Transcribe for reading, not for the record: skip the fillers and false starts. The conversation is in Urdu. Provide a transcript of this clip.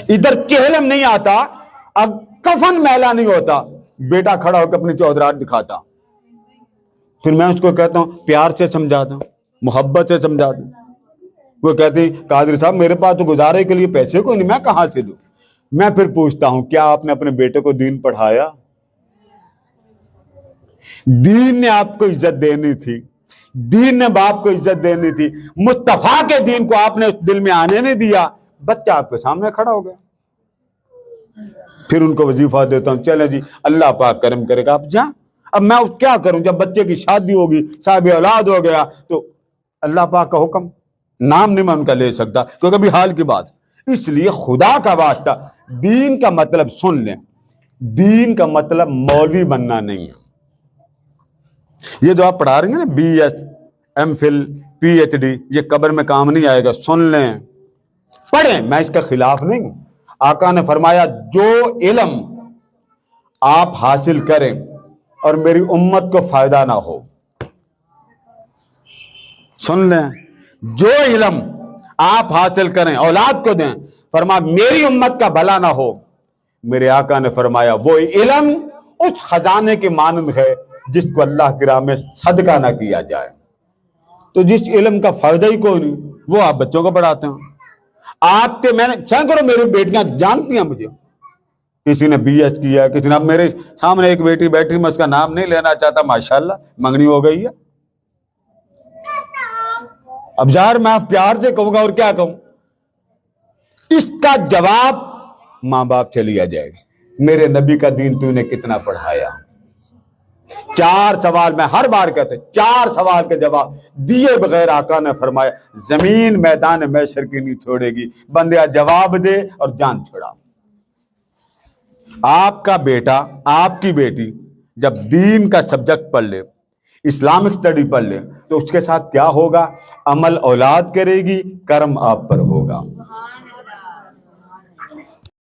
ادھر چہلم نہیں آتا، اب کفن میلا نہیں ہوتا، بیٹا کھڑا ہو کے اپنی چودرات دکھاتا، پھر میں اس کو کہتا ہوں پیار سے سمجھاتا ہوں، محبت سے سمجھاتا ہوں، وہ کہتے ہیں قادری صاحب میرے پاس تو گزارے کے لیے پیسے کوئی نہیں، میں کہاں سے دوں؟ میں پھر پوچھتا ہوں کیا آپ نے اپنے بیٹے کو دین پڑھایا؟ دین نے آپ کو عزت دینی تھی، دین نے باپ کو عزت دینی تھی، مصطفیٰ کے دین کو آپ نے اس دل میں آنے نہیں دیا، بچہ آپ کے سامنے کھڑا ہو گیا۔ پھر ان کو وظیفہ دیتا ہوں، چلے جی اللہ پاک کرم کرے گا، آپ جائیں۔ اب میں کیا کروں؟ جب بچے کی شادی ہوگی، صاحب اولاد ہو گیا، تو اللہ پاک کا حکم، نام نہیں میں ان کا لے سکتا کیونکہ ابھی حال کی بات۔ اس لیے خدا کا واسطہ دین کا مطلب سن لیں، دین کا مطلب مولوی بننا نہیں ہے۔ یہ جو آپ پڑھا رہے ہیں نا B S M Phil P H D, یہ قبر میں کام نہیں آئے گا، سن لیں پڑھیں، میں اس کا خلاف نہیں ہوں۔ آقا نے فرمایا جو علم آپ حاصل کریں اور میری امت کو فائدہ نہ ہو، سن لیں، جو علم آپ حاصل کریں اولاد کو دیں، فرمایا میری امت کا بھلا نہ ہو، میرے آقا نے فرمایا وہ علم اس خزانے کے مانند ہے جس کو اللہ کی راہ میں صدقہ نہ کیا جائے۔ تو جس علم کا فائدہ ہی کوئی نہیں، وہ آپ بچوں کو پڑھاتے ہیں۔ آپ کے میں نے سینکڑوں میری بیٹیاں جانتی ہیں مجھے، کسی نے بی ایس کیا، کسی نے، اب میرے سامنے ایک بیٹی بیٹھی، میں اس کا نام نہیں لینا چاہتا، ماشاءاللہ منگنی ہو گئی ہے۔ اب ظاہر میں پیار سے کہوں گا اور کیا کہوں، اس کا جواب ماں باپ سے لیا جائے گا۔ میرے نبی کا دین تو نے کتنا پڑھایا؟ 4 سوال میں ہر بار کہتے، 4 سوال کے جواب دیے بغیر آقا نے فرمایا زمین میدان محشر کی نہیں چھوڑے گی، بندیا جواب دے اور جان چھوڑا۔ آپ کا بیٹا، آپ کی بیٹی جب دین کا سبجیکٹ پڑھ لے، اسلامک اسٹڈی پڑھ لے، تو اس کے ساتھ کیا ہوگا؟ عمل اولاد کرے گی، کرم آپ پر ہوگا۔